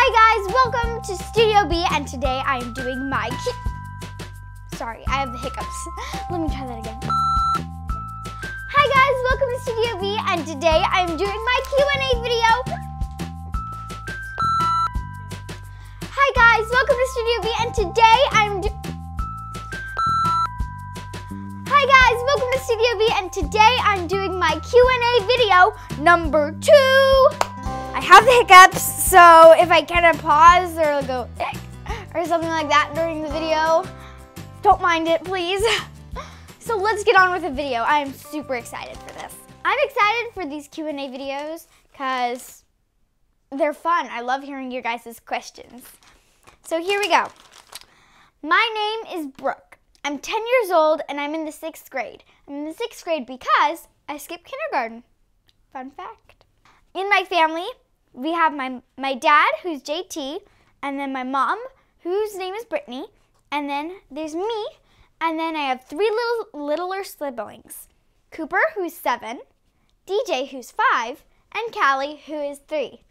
Hi guys, welcome to Studio B, and today I am doing my Sorry, I have the hiccups. Let me try that again. Hi guys, welcome to Studio B, and today I am doing my Q&A video. Hi guys, welcome to Studio B, and today I'm doing my Q&A video number 2. I have the hiccups, so if I kind of pause or go or something like that during the video, don't mind it, please. So let's get on with the video. I am super excited for this. I'm excited for these Q&A videos because they're fun. I love hearing your guys' questions. So here we go. My name is Brooke. I'm 10 years old and I'm in the 6th grade. I'm in the 6th grade because I skipped kindergarten. Fun fact. In my family, we have my dad, who's JT, and then my mom, whose name is Brittany, and then there's me, and then I have 3 littler siblings. Cooper, who's 7, DJ, who's 5, and Callie, who is 3.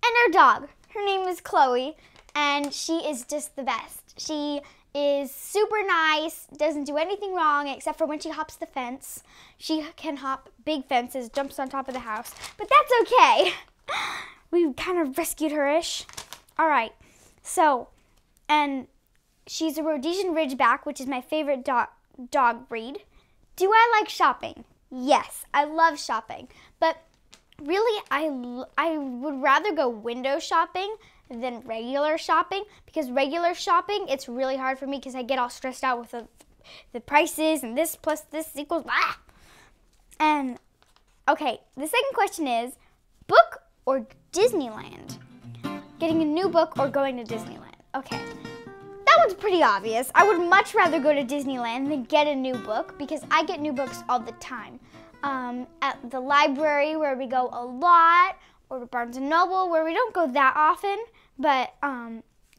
And our dog, her name is Chloe, and she is just the best. She is super nice, doesn't do anything wrong except for when she hops the fence. She can hop big fences, jumps on top of the house, but that's okay. We kind of rescued her-ish. All right, so, and she's a Rhodesian Ridgeback, which is my favorite dog breed. Do I like shopping? Yes, I love shopping, but really I would rather go window shopping than regular shopping, because regular shopping, it's really hard for me because I get all stressed out with the prices and this plus this equals blah. And okay, the second question is book or Disneyland? Getting a new book or going to Disneyland? Okay, that one's pretty obvious. I would much rather go to Disneyland than get a new book because I get new books all the time. At the library where we go a lot, or Barnes & Noble where we don't go that often, but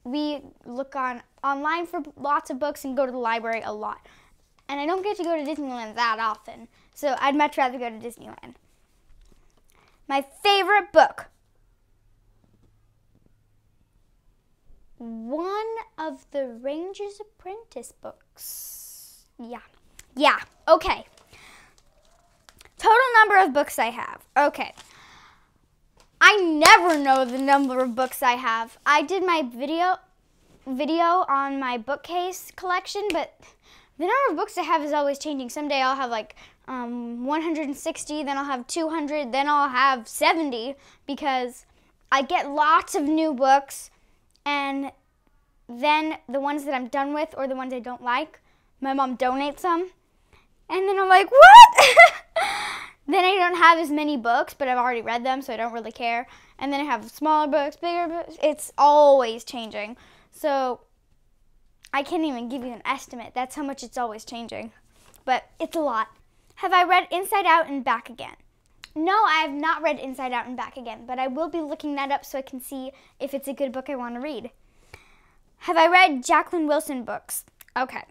we look online for lots of books and go to the library a lot. And I don't get to go to Disneyland that often, so I'd much rather go to Disneyland. My favorite book. One of the Ranger's Apprentice books. Yeah, okay. Total number of books I have. Okay. I never know the number of books I have. I did my video on my bookcase collection, but the number of books I have is always changing. Someday I'll have like 160, then I'll have 200, then I'll have 70, because I get lots of new books, and then the ones that I'm done with or the ones I don't like, my mom donates them, and then I'm like, what? Then I don't have as many books, but I've already read them, so I don't really care. And then I have smaller books, bigger books. It's always changing. So I can't even give you an estimate. That's how much it's always changing. But it's a lot. Have I read Inside Out and Back Again? No, I have not read Inside Out and Back Again, but I will be looking that up so I can see if it's a good book I want to read. Have I read Jacqueline Wilson books? Okay.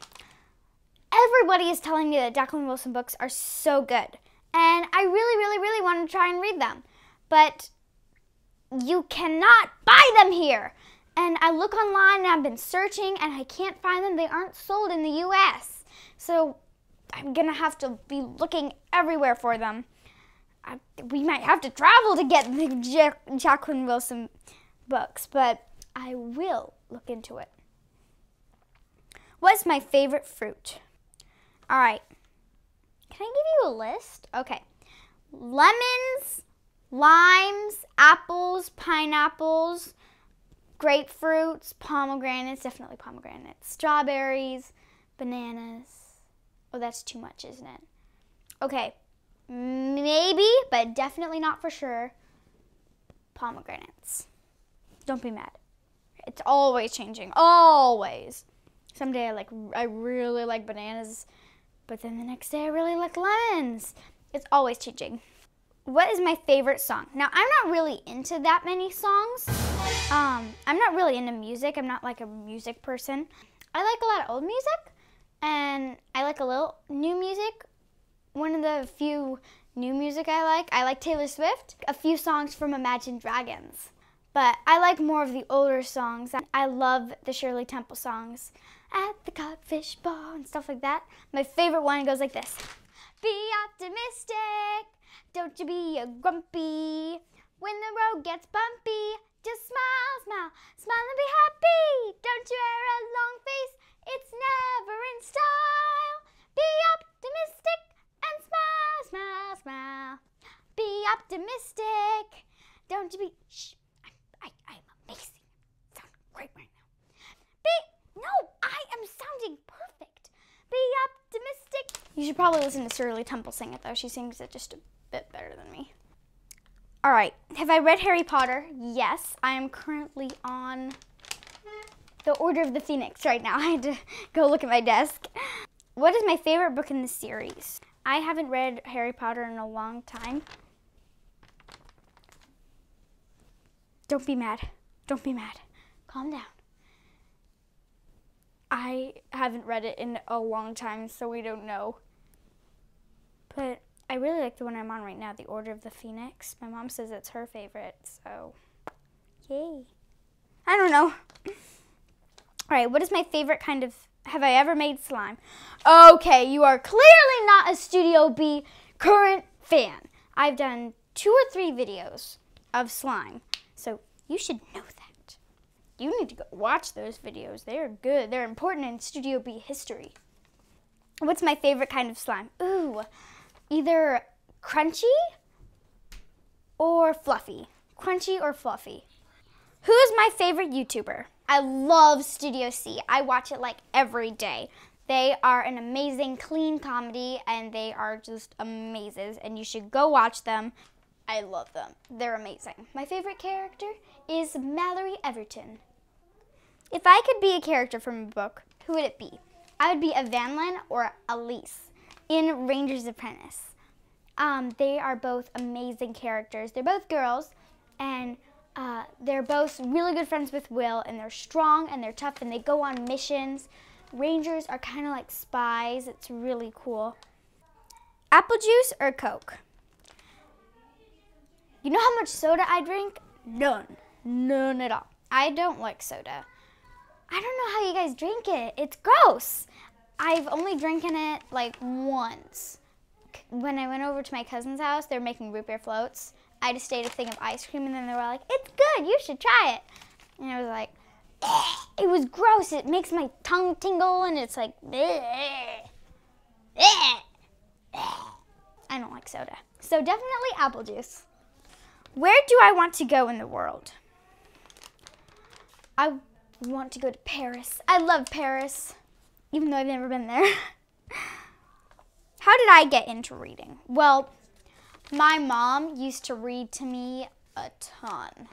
Everybody is telling me that Jacqueline Wilson books are so good. And I really want to try and read them. But you cannot buy them here. And I look online and I've been searching and I can't find them. They aren't sold in the US. So I'm going to have to be looking everywhere for them. We might have to travel to get the Jacqueline Wilson books, but I will look into it. What's my favorite fruit? All right. Can I give you a list? Okay. Lemons, limes, apples, pineapples, grapefruits, pomegranates, definitely pomegranates, strawberries, bananas. Oh, that's too much, isn't it? Okay. Maybe, but definitely not for sure, pomegranates. Don't be mad. It's always changing. Always. Someday I really like bananas, but then the next day I really like lemons. It's always changing. What is my favorite song? Now, I'm not really into that many songs. I'm not really into music. I'm not like a music person. I like a lot of old music, and I like a little new music. One of the few new music I like Taylor Swift. A few songs from Imagine Dragons. But I like more of the older songs. I love the Shirley Temple songs. At the Codfish Ball and stuff like that. My favorite one goes like this. Be optimistic, don't you be a grumpy. When the road gets bumpy, just smile, smile, smile and be happy. Don't you wear a long face, it's never in style. Be optimistic and smile, smile, smile. Be optimistic, don't you be, shh, I'm amazing. Sound great right now. No, I am sounding perfect. Be optimistic. You should probably listen to Shirley Temple sing it though. She sings it just a bit better than me. All right, have I read Harry Potter? Yes, I am currently on the Order of the Phoenix right now. I had to go look at my desk. What is my favorite book in the series? I haven't read Harry Potter in a long time. Don't be mad. Don't be mad. Calm down. I haven't read it in a long time, so we don't know. But I really like the one I'm on right now, The Order of the Phoenix. My mom says it's her favorite, so yay. I don't know. All right, what is my favorite kind of, have I ever made slime? Okay, you are clearly not a Studio B current fan. I've done 2 or 3 videos of slime, so you should know that. You need to go watch those videos. They're good. They're important in Studio B history. What's my favorite kind of slime? Ooh, either crunchy or fluffy. Crunchy or fluffy. Who is my favorite YouTuber? I love Studio C. I watch it like every day. They are an amazing clean comedy and they are just amazing and you should go watch them. I love them. They're amazing. My favorite character is Mallory Everton. If I could be a character from a book, who would it be? I would be Evangeline or Elise in Ranger's Apprentice. They are both amazing characters. They're both girls, and they're both really good friends with Will, and they're strong, and they're tough, and they go on missions. Rangers are kind of like spies. It's really cool. Apple juice or Coke? You know how much soda I drink? None. None at all. I don't like soda. I don't know how you guys drink it. It's gross. I've only drinking it like once. When I went over to my cousin's house, they were making root beer floats. I just ate a thing of ice cream and then they were like, it's good, you should try it. And I was like, eh. It was gross. It makes my tongue tingle and it's like, eh. Eh. I don't like soda. So definitely apple juice. Where do I want to go in the world? I want to go to Paris. I love Paris, even though I've never been there. How did I get into reading? Well, my mom used to read to me a ton.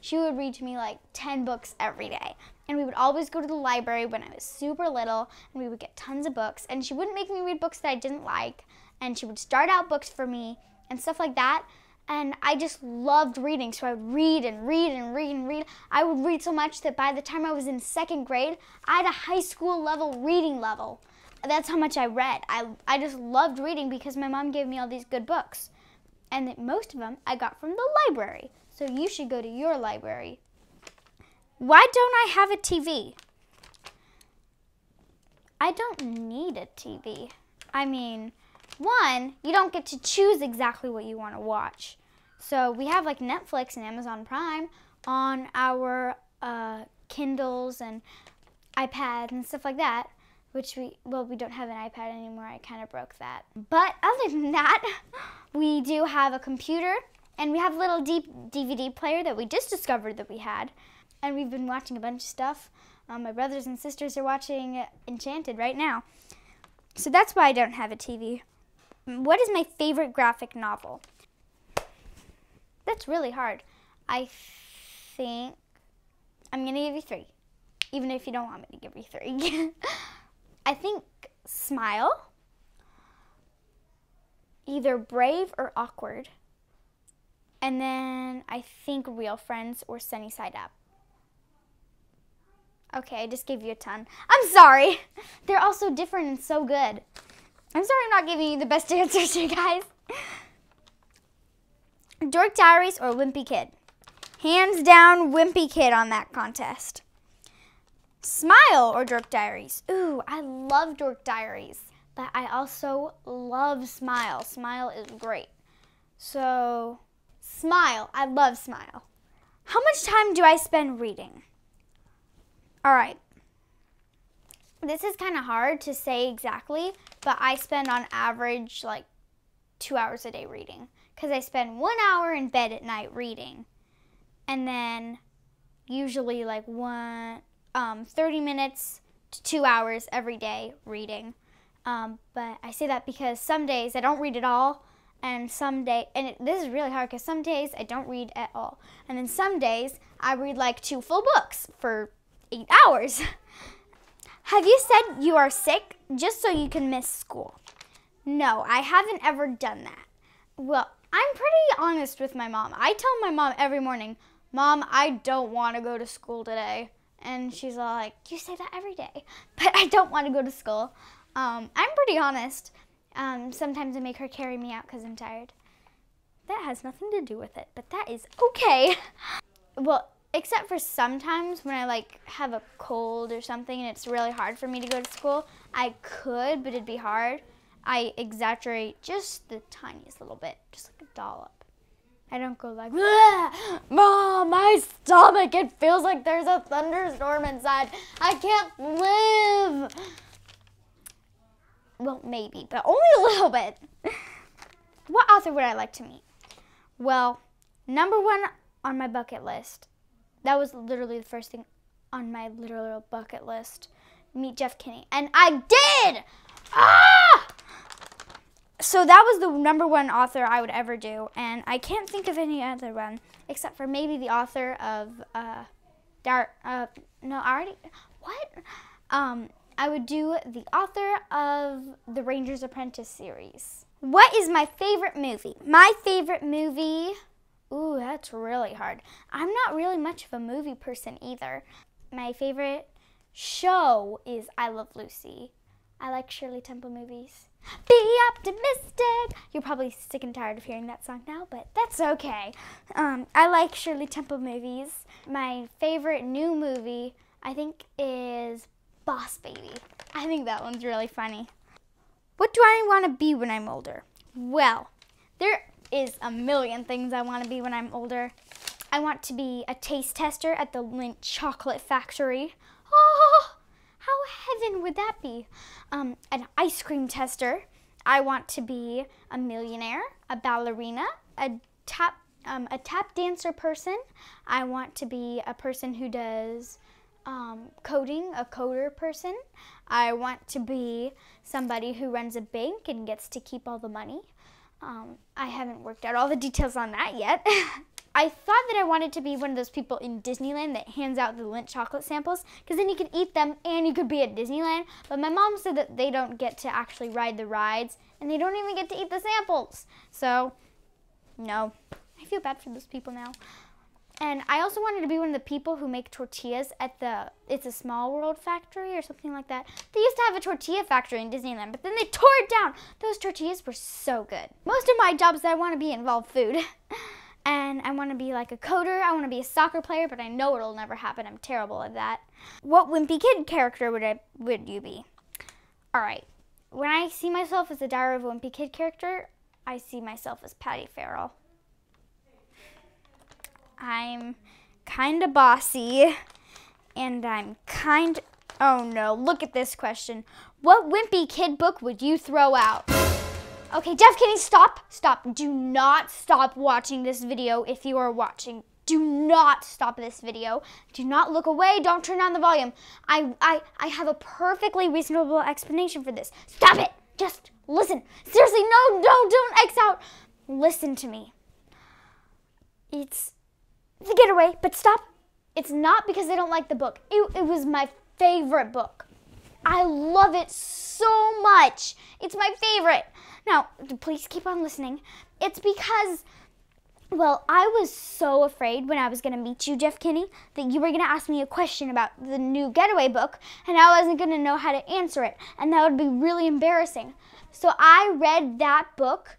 She would read to me like 10 books every day. And we would always go to the library when I was super little, and we would get tons of books. And she wouldn't make me read books that I didn't like, and she would start out books for me and stuff like that. And I just loved reading, so I would read and read and read and read. I would read so much that by the time I was in 2nd grade, I had a high school level reading level. That's how much I read. I just loved reading because my mom gave me all these good books. And most of them I got from the library. So you should go to your library. Why don't I have a TV? I don't need a TV. I mean, one, you don't get to choose exactly what you want to watch. So we have like Netflix and Amazon Prime on our Kindles and iPads and stuff like that, which we don't have an iPad anymore. I kind of broke that. But other than that, we do have a computer and we have a little DVD player that we just discovered that we had. And we've been watching a bunch of stuff. My brothers and sisters are watching Enchanted right now. So that's why I don't have a TV. What is my favorite graphic novel? That's really hard. I think I'm going to give you 3, even if you don't want me to give you 3. I think Smile, either Brave or Awkward, and then I think Real Friends or Sunny Side Up. Okay, I just gave you a ton. I'm sorry. They're all so different and so good. I'm sorry I'm not giving you the best answers, you guys. Dork Diaries or Wimpy Kid? Hands down, Wimpy Kid on that contest. Smile or Dork Diaries? Ooh, I love Dork Diaries, but I also love Smile. Smile is great. So, Smile. I love Smile. How much time do I spend reading? All right. This is kind of hard to say exactly, but I spend on average like 2 hours a day reading because I spend 1 hour in bed at night reading, and then usually like 30 minutes to 2 hours every day reading. But I say that because some days I don't read at all, and this is really hard because some days I don't read at all, and then some days I read like 2 full books for 8 hours. Have you said you are sick just so you can miss school? No, I haven't ever done that. Well, I'm pretty honest with my mom. I tell my mom every morning, Mom, I don't want to go to school today. And she's all like, you say that every day, but I don't want to go to school. I'm pretty honest. Sometimes I make her carry me out because I'm tired. That has nothing to do with it, but that is okay. Well, except for sometimes when I like have a cold or something and it's really hard for me to go to school, I could, but it'd be hard. I exaggerate just the tiniest little bit, just like a dollop. I don't go like, Mom, my stomach, it feels like there's a thunderstorm inside. I can't live. Well, maybe, but only a little bit. What author would I like to meet? Well, number 1 on my bucket list. That was literally the first thing on my literal bucket list. Meet Jeff Kinney. And I did! Ah! So that was the number 1 author I would ever do. And I can't think of any other one except for maybe the author of, I would do the author of the Ranger's Apprentice series. What is my favorite movie? My favorite movie... Ooh, that's really hard. I'm not really much of a movie person either. My favorite show is I Love Lucy. I like Shirley Temple movies. Be optimistic. You're probably sick and tired of hearing that song now, but that's okay. I like Shirley Temple movies. My favorite new movie, I think, is Boss Baby. I think that one's really funny. What do I want to be when I'm older? Well, there is a million things I want to be when I'm older. I want to be a taste tester at the Lindt Chocolate Factory. Oh, how heaven would that be? An ice cream tester. I want to be a millionaire, a ballerina, a tap dancer person. I want to be a person who does coding, a coder person. I want to be somebody who runs a bank and gets to keep all the money. I haven't worked out all the details on that yet. I thought that I wanted to be one of those people in Disneyland that hands out the Lindt chocolate samples, because then you could eat them and you could be at Disneyland. But my mom said that they don't get to actually ride the rides and they don't even get to eat the samples. So, no. I feel bad for those people now. And I also wanted to be one of the people who make tortillas at the It's a Small World factory or something like that. They used to have a tortilla factory in Disneyland, but then they tore it down. Those tortillas were so good. Most of my jobs that I want to be involve food. And I want to be like a coder. I want to be a soccer player, but I know it'll never happen. I'm terrible at that. What Wimpy Kid character would you be? All right. When I see myself as a Diary of a Wimpy Kid character, I see myself as Patty Farrell. I'm kind of bossy, and I'm oh no, look at this question. What Wimpy Kid book would you throw out? Okay, Jeff Kinney, stop. Do not stop watching this video if you are watching. Do not stop this video. Do not look away. Don't turn down the volume. I have a perfectly reasonable explanation for this. Stop it. Just listen. Seriously, no, don't X out. Listen to me. It's The Getaway, but stop. It's not because I don't like the book. It was my favorite book. I love it so much. It's my favorite. Now, please keep on listening. It's because, well, I was so afraid when I was going to meet you, Jeff Kinney, that you were going to ask me a question about the new Getaway book, and I wasn't going to know how to answer it, and that would be really embarrassing. So I read that book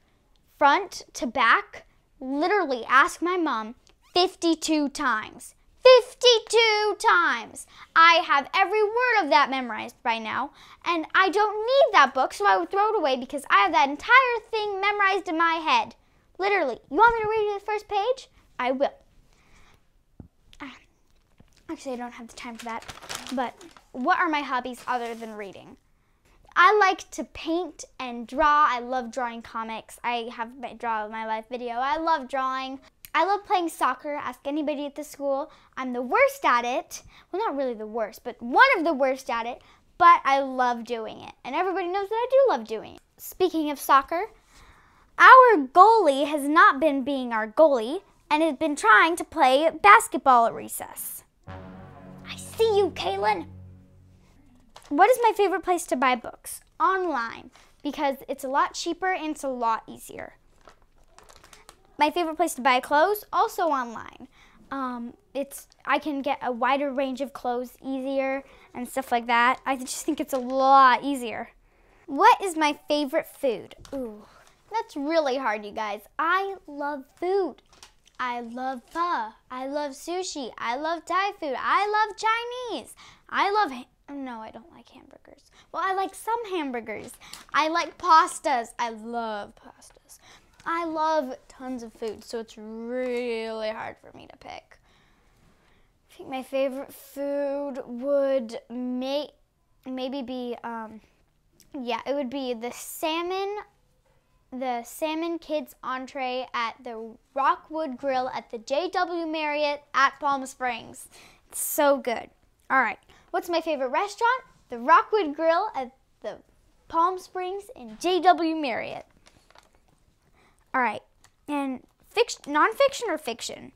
front to back literally ask my mom 52 times. 52 times. I have every word of that memorized by now, and I don't need that book, so I would throw it away because I have that entire thing memorized in my head. Literally. You want me to read you the first page? I will. Actually, I don't have the time for that. But what are my hobbies other than reading? I like to paint and draw. I love drawing comics. I have my Draw of My Life video. I love drawing. I love playing soccer. Ask anybody at the school. I'm the worst at it. Well, not really the worst, but one of the worst at it. But I love doing it. And everybody knows that I do love doing it. Speaking of soccer, our goalie has not been being our goalie and has been trying to play basketball at recess. I see you, Kaylin. What is my favorite place to buy books? Online, because it's a lot cheaper and it's a lot easier. My favorite place to buy clothes, also online. I can get a wider range of clothes easier and stuff like that. I just think it's a lot easier. What is my favorite food? Ooh, that's really hard, you guys. I love food. I love pho. I love sushi. I love Thai food. I love Chinese. No, I don't like hamburgers. Well, I like some hamburgers. I like pastas. I love pastas. I love tons of food, so it's really hard for me to pick. I think my favorite food would maybe be, it would be the salmon kids entree at the Rockwood Grill at the JW Marriott at Palm Springs. It's so good. All right, what's my favorite restaurant? The Rockwood Grill at the Palm Springs and JW Marriott. All right, and nonfiction or fiction?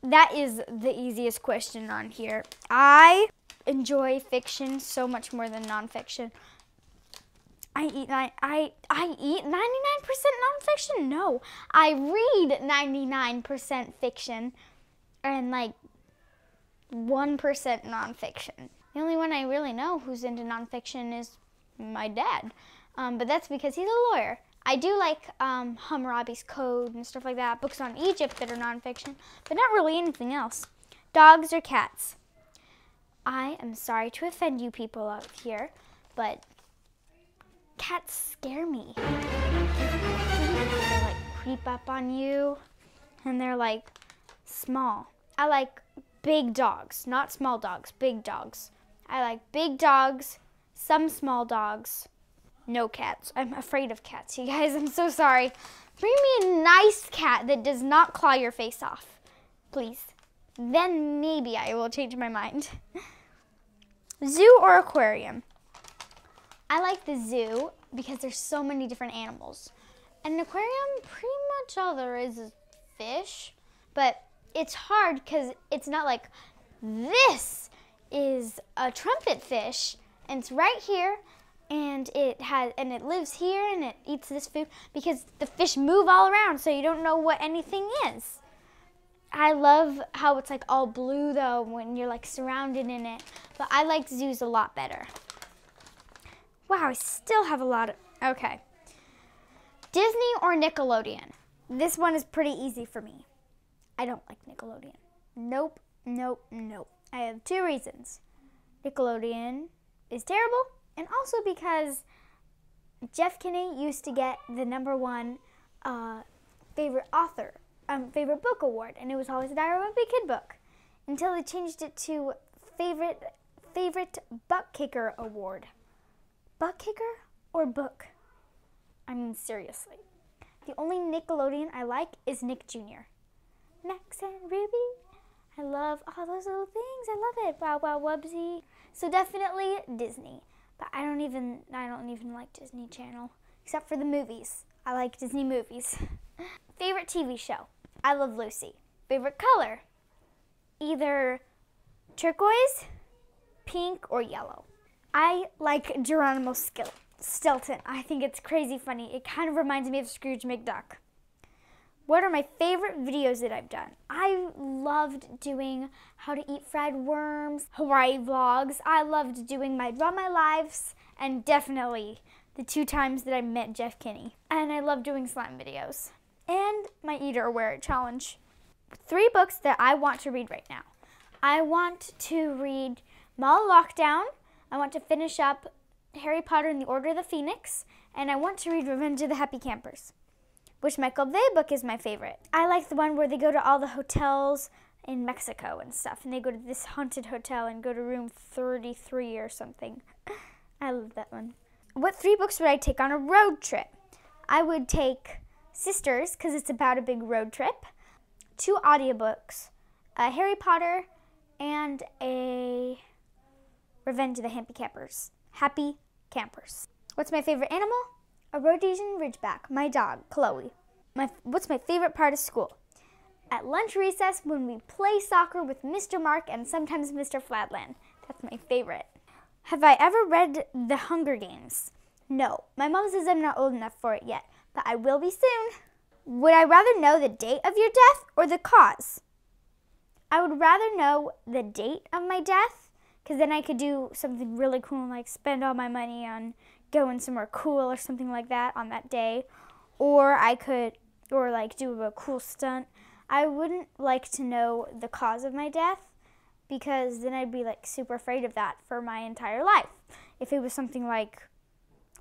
That is the easiest question on here. I enjoy fiction so much more than nonfiction. I eat 99% nonfiction? No, I read 99% fiction and like 1% nonfiction. The only one I really know who's into nonfiction is my dad, but that's because he's a lawyer. I do like Hammurabi's Code and stuff like that, books on Egypt that are nonfiction, but not really anything else. Dogs or cats? I am sorry to offend you people out here, but cats scare me. They like creep up on you, and they're like small. I like big dogs, not small dogs, big dogs. I like big dogs, some small dogs, no cats. I'm afraid of cats, you guys. I'm so sorry. Bring me a nice cat that does not claw your face off, please. Then maybe I will change my mind. Zoo or aquarium? I like the zoo because there's so many different animals. An aquarium, pretty much all there is fish, but it's hard because it's not like this is a trumpet fish and it's right here and it lives here and it eats this food because the fish move all around so you don't know what anything is. I love how it's like all blue though when you're like surrounded in it, but I like zoos a lot better. Wow, I still have a lot of, okay. Disney or Nickelodeon? This one is pretty easy for me. I don't like Nickelodeon. Nope, nope, nope. I have two reasons. Nickelodeon is terrible, and also because Jeff Kinney used to get the #1 favorite book award, and it was always a Diary of a Wimpy Kid book, until they changed it to favorite butt kicker award. Butt kicker or book? I mean, seriously. The only Nickelodeon I like is Nick Jr. Max and Ruby. I love all those little things. I love it. Wow, wow, wubsy. So definitely Disney. But I don't even like Disney Channel, except for the movies. I like Disney movies. Favorite TV show? I Love Lucy. Favorite color? Either turquoise, pink, or yellow. I like Geronimo Stilton. I think it's crazy funny. It kind of reminds me of Scrooge McDuck. What are my favorite videos that I've done? I loved doing how to eat fried worms, Hawaii vlogs. I loved doing my Draw My Lives, and definitely the 2 times that I met Jeff Kinney. And I love doing slime videos. and my Eat or Wear It challenge. 3 books that I want to read right now. I want to read Mall Lockdown. I want to finish up Harry Potter and the Order of the Phoenix. And I want to read Revenge of the Happy Campers, which Michael Bay book is my favorite. I like the one where they go to all the hotels in Mexico and stuff. And they go to this haunted hotel and go to room 33 or something. I love that one. What 3 books would I take on a road trip? I would take Sisters, because it's about a big road trip. 2 audiobooks, a Harry Potter and a Revenge of the Happy Campers. Happy Campers. What's my favorite animal? A Rhodesian Ridgeback, my dog, Chloe. What's my favorite part of school? At lunch recess when we play soccer with Mr. Mark and sometimes Mr. Flatland. That's my favorite. Have I ever read The Hunger Games? No. My mom says I'm not old enough for it yet, but I will be soon. Would I rather know the date of your death or the cause? I would rather know the date of my death, because then I could do something really cool, like spend all my money on going somewhere cool or something like that on that day. Or I could, like do a cool stunt. I wouldn't like to know the cause of my death, because then I'd be like super afraid of that for my entire life. If it was something like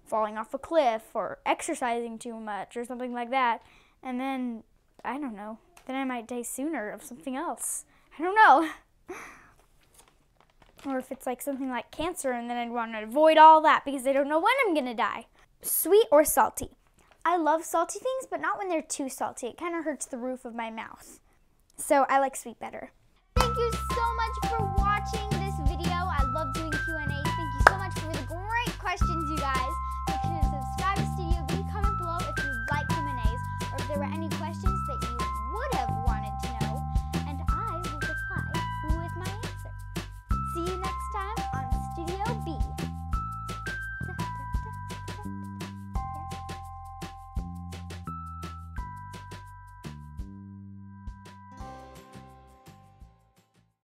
falling off a cliff or exercising too much or something like that, and then, I don't know, then I might die sooner of something else. I don't know. Or if it's like something like cancer, and then I'd want to avoid all that because I don't know when I'm going to die. Sweet or salty? I love salty things, but not when they're too salty. It kind of hurts the roof of my mouth. So I like sweet better. Thank you so much for watching this video. I love doing Q&A. Thank you so much for the great questions, you guys. Make sure to subscribe to Studio B. Comment below if you like Q&As or if there were any questions that you would have wanted to know, and I will reply with my answer. See you next time.